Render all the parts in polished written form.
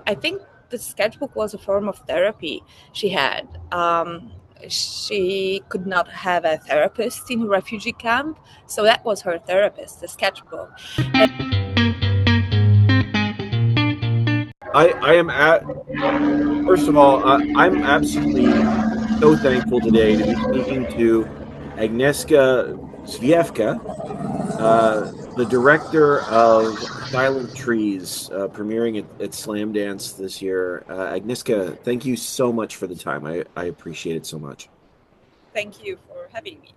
I think the sketchbook was a form of therapy she had. She could not have a therapist in a refugee camp, so that was her therapist, the sketchbook. I am at First of all, I'm absolutely so thankful today to be speaking to Agnieszka Zwiefka, the director of Silent Trees, premiering at Slam Dance this year. Agnieszka, thank you so much for the time. I appreciate it so much. Thank you for having me.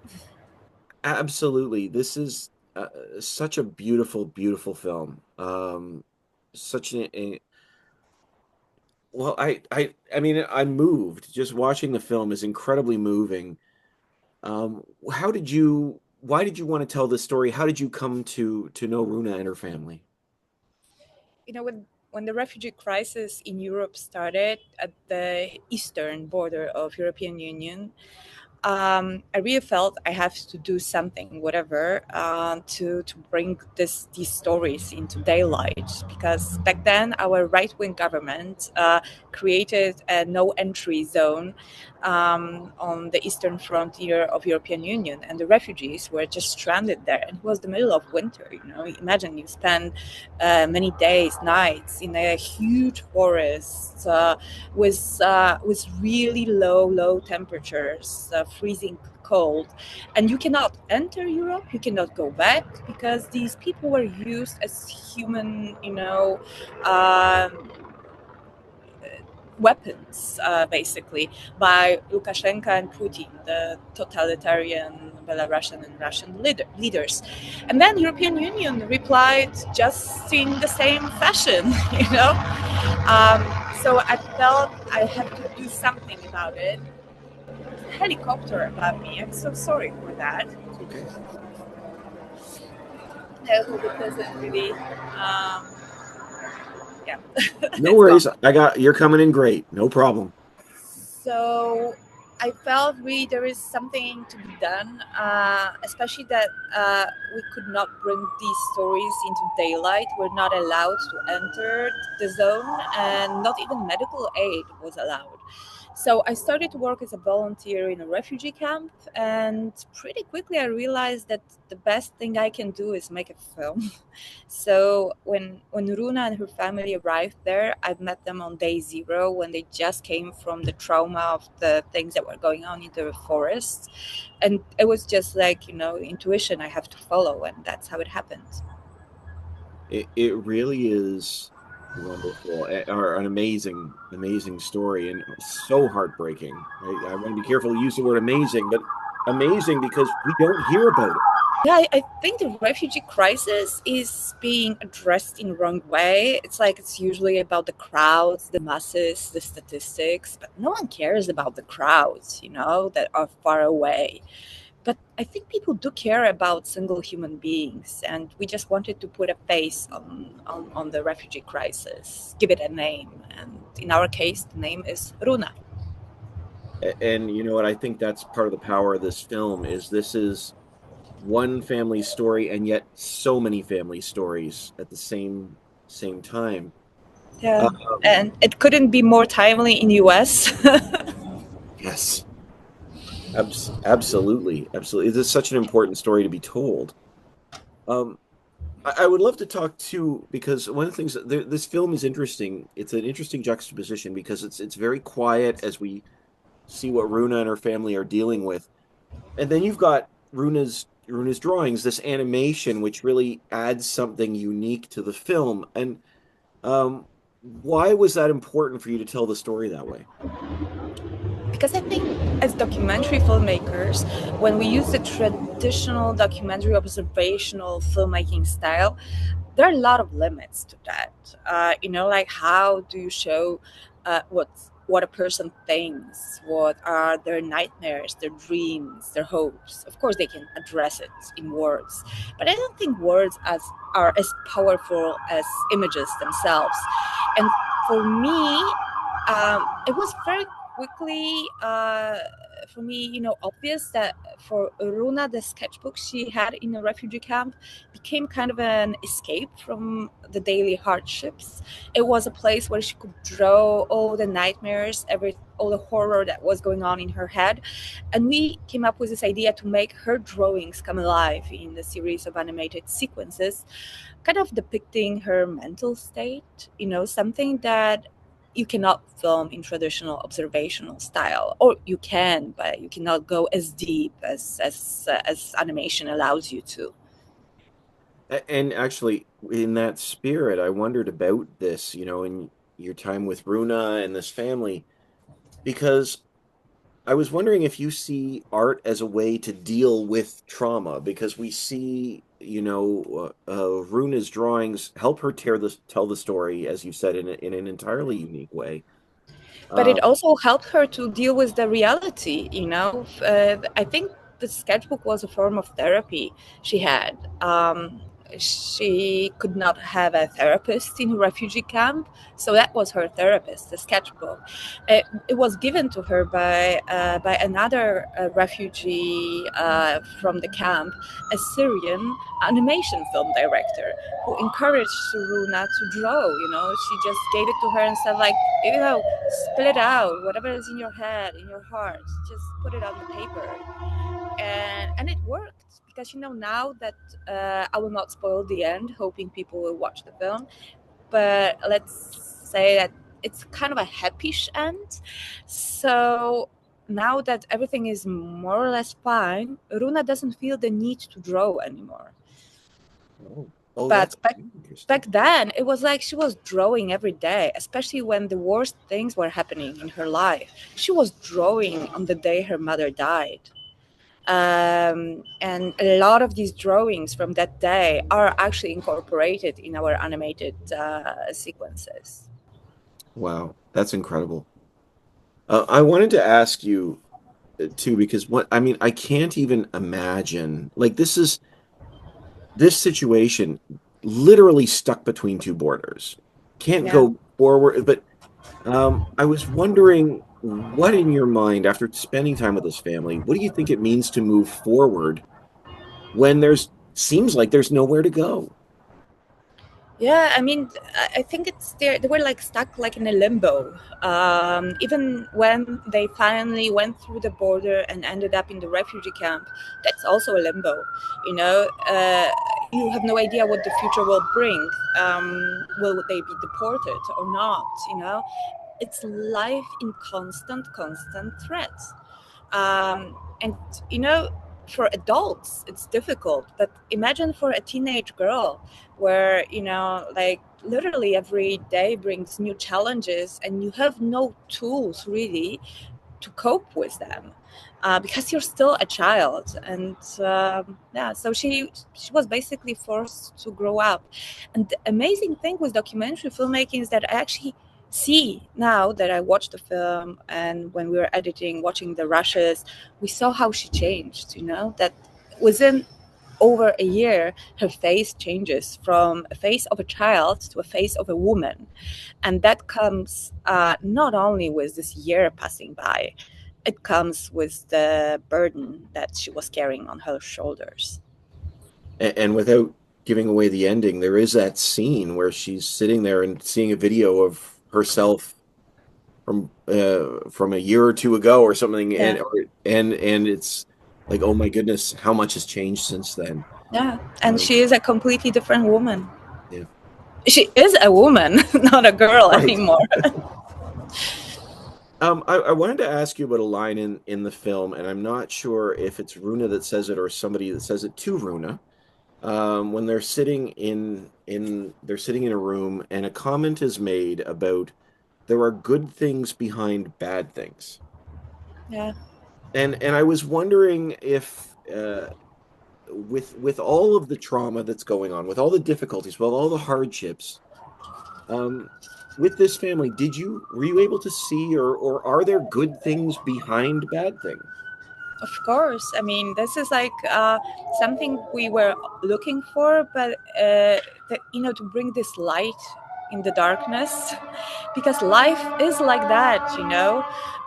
Absolutely. This is such a beautiful, beautiful film. Such well, I mean, I'm moved. Just watching the film is incredibly moving. Why did you want to tell this story? How did you come to know Runa and her family? When the refugee crisis in Europe started at the eastern border of European Union, I really felt I have to do something, whatever, to bring these stories into daylight. Because back then, our right wing government created a no entry zone on the eastern frontier of European Union, and the refugees were just stranded there. And it was the middle of winter. Imagine you spend many days, nights in a huge forest with really low temperatures, freezing cold, and you cannot enter Europe. You cannot go back because these people were used as human, weapons, basically, by Lukashenko and Putin, the totalitarian Belarusian and Russian leaders. And then European Union replied just in the same fashion, you know. Um, so I felt I had to do something about it. Helicopter above me. I'm so sorry for that. Okay. I hope it doesn't really. Yeah, No it's gone. worries. You're coming in great. No problem. So I felt really there is something to be done, especially that we could not bring these stories into daylight. We're not allowed to enter the zone, and not even medical aid was allowed. So I started to work as a volunteer in a refugee camp, and pretty quickly I realized that the best thing I can do is make a film. So when Runa and her family arrived there, I met them on day zero when they just came from the trauma of the things that were going on in the forest, and it was just like intuition I have to follow, and that's how it happened. It really is wonderful, or an amazing, amazing story, and so heartbreaking. I want to be careful to use the word amazing, but amazing because we don't hear about it. Yeah, I think the refugee crisis is being addressed in the wrong way. It's like it's usually about the crowds, the masses, the statistics, but no one cares about the crowds, that are far away. But I think people do care about single human beings, and we just wanted to put a face on the refugee crisis, give it a name. And in our case, the name is Runa. And you know what? I think that's part of the power of this film is this is one family story and yet so many family stories at the same time. Yeah, Um, and it couldn't be more timely in US. yes, absolutely, absolutely. This is such an important story to be told. Um, I would love to talk too because one of the things this film is interesting. It's an interesting juxtaposition because it's very quiet as we see what Runa and her family are dealing with, and then you've got Runa's drawings, this animation, which really adds something unique to the film. And why was that important for you to tell the story that way? Because I think as documentary filmmakers, when we use the traditional documentary observational filmmaking style, there are a lot of limits to that. Like how do you show what a person thinks, what are their nightmares, their dreams, their hopes. Of course, they can address it in words, but I don't think words are as powerful as images themselves. And for me, it was very quickly for me, obvious that for Runa, the sketchbook she had in a refugee camp became kind of an escape from the daily hardships. It was a place where she could draw all the nightmares, all the horror that was going on in her head. And we came up with this idea to make her drawings come alive in the series of animated sequences, kind of depicting her mental state, something that you cannot film in traditional observational style, or you can, but you cannot go as deep as animation allows you to. And actually, in that spirit, I wondered about this, in your time with Runa and this family, because I was wondering if you see art as a way to deal with trauma, because we see, Runa's drawings help her tell the story, as you said, in an entirely unique way. But it Um, also helped her to deal with the reality. I think the sketchbook was a form of therapy she had. She could not have a therapist in a refugee camp, so that was her therapist, the sketchbook. It was given to her by another refugee from the camp, a Syrian animation film director, who encouraged Runa to draw. She just gave it to her and said, like, spill it out, whatever is in your head, in your heart, just put it on the paper. And it worked, because now that I will not spoil the end, hoping people will watch the film, but let's say that it's kind of a happy-ish end. So now that everything is more or less fine, Runa doesn't feel the need to draw anymore. oh, But that's interesting. back then, it was like she was drawing every day, especially when the worst things were happening in her life. She was drawing on the day her mother died. And a lot of these drawings from that day are actually incorporated in our animated sequences. Wow, that's incredible. I wanted to ask you too, because I mean, I can't even imagine. Like, this situation literally stuck between two borders. Can't Yeah. go forward. But I was wondering, what in your mind, after spending time with this family, what do you think it means to move forward when there's seems like there's nowhere to go? Yeah, I mean, I think they were like stuck like in a limbo. Even when they finally went through the border and ended up in the refugee camp, that's also a limbo. You have no idea what the future will bring. Will they be deported or not? It's life in constant threat. And you know, for adults, it's difficult. But imagine for a teenage girl, where like literally every day brings new challenges, and you have no tools really to cope with them. Because you're still a child, and yeah, so she was basically forced to grow up. And the amazing thing with documentary filmmaking is that I actually see now that I watched the film, and when we were editing, watching the rushes, we saw how she changed. That within over a year, her face changes from a face of a child to a face of a woman. And that comes not only with this year passing by, it comes with the burden that she was carrying on her shoulders. And without giving away the ending, there is that scene where she's sitting there and seeing a video of herself from a year or two ago or something, Yeah. and it's like, oh my goodness, how much has changed since then. Yeah. And Um, she is a completely different woman. yeah, She is a woman, not a girl right. anymore. I wanted to ask you about a line in the film, and I'm not sure if it's Runa that says it or somebody that says it to Runa. When they're sitting in a room, and a comment is made about there are good things behind bad things. Yeah. And I was wondering if with all of the trauma that's going on, with all the difficulties, with all the hardships, um, with this family, were you able to see, or are there good things behind bad things? Of course. I mean, this is like something we were looking for, but to bring this light in the darkness, because life is like that.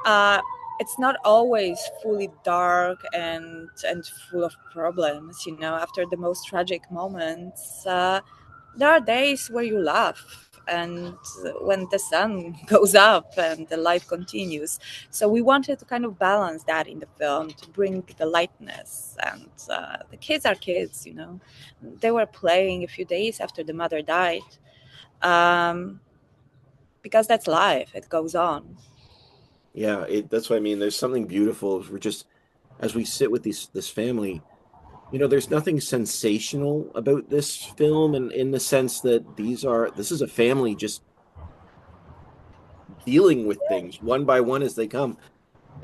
Uh, it's not always fully dark and full of problems. You know, after the most tragic moments, there are days where you laugh, and when the sun goes up and the life continues. So we wanted to kind of balance that in the film to bring the lightness. And the kids are kids, you know. They were playing a few days after the mother died, um, because that's life. It goes on. Yeah, that's what I mean. There's something beautiful. We're just as we sit with this family, there's nothing sensational about this film, and in the sense that this is a family just dealing with things one by one as they come.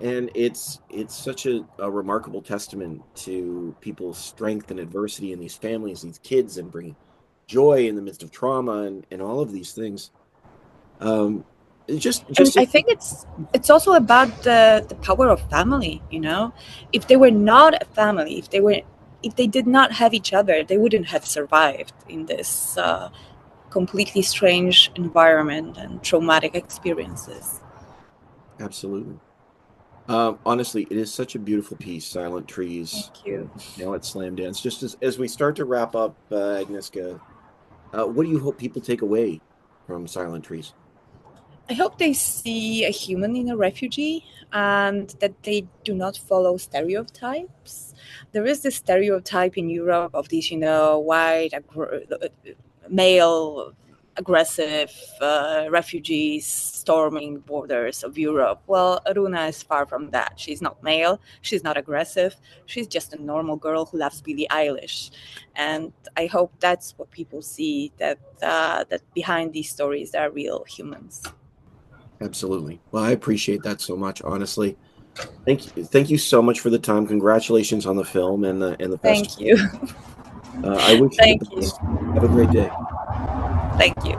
And it's such a remarkable testament to people's strength and adversity in these families, these kids, and bringing joy in the midst of trauma and all of these things. Um, And just I think it's also about the power of family, you know. If they were not a family, if they did not have each other, they wouldn't have survived in this completely strange environment and traumatic experiences. absolutely. Honestly, it is such a beautiful piece, Silent Trees. Thank you. Now at Slam Dance. Just as we start to wrap up, Agnieszka, what do you hope people take away from Silent Trees? I hope they see a human in a refugee and that they do not follow stereotypes. There is this stereotype in Europe of these, you know, male, aggressive refugees storming the borders of Europe. Well, Runa is far from that. She's not male, she's not aggressive, she's just a normal girl who loves Billie Eilish. And I hope that's what people see, that behind these stories there are real humans. Absolutely. Well, I appreciate that so much, honestly. Thank you so much for the time. Congratulations on the film and the festival. Thank you. I wish you the Thank you. best. Have a great day. Thank you.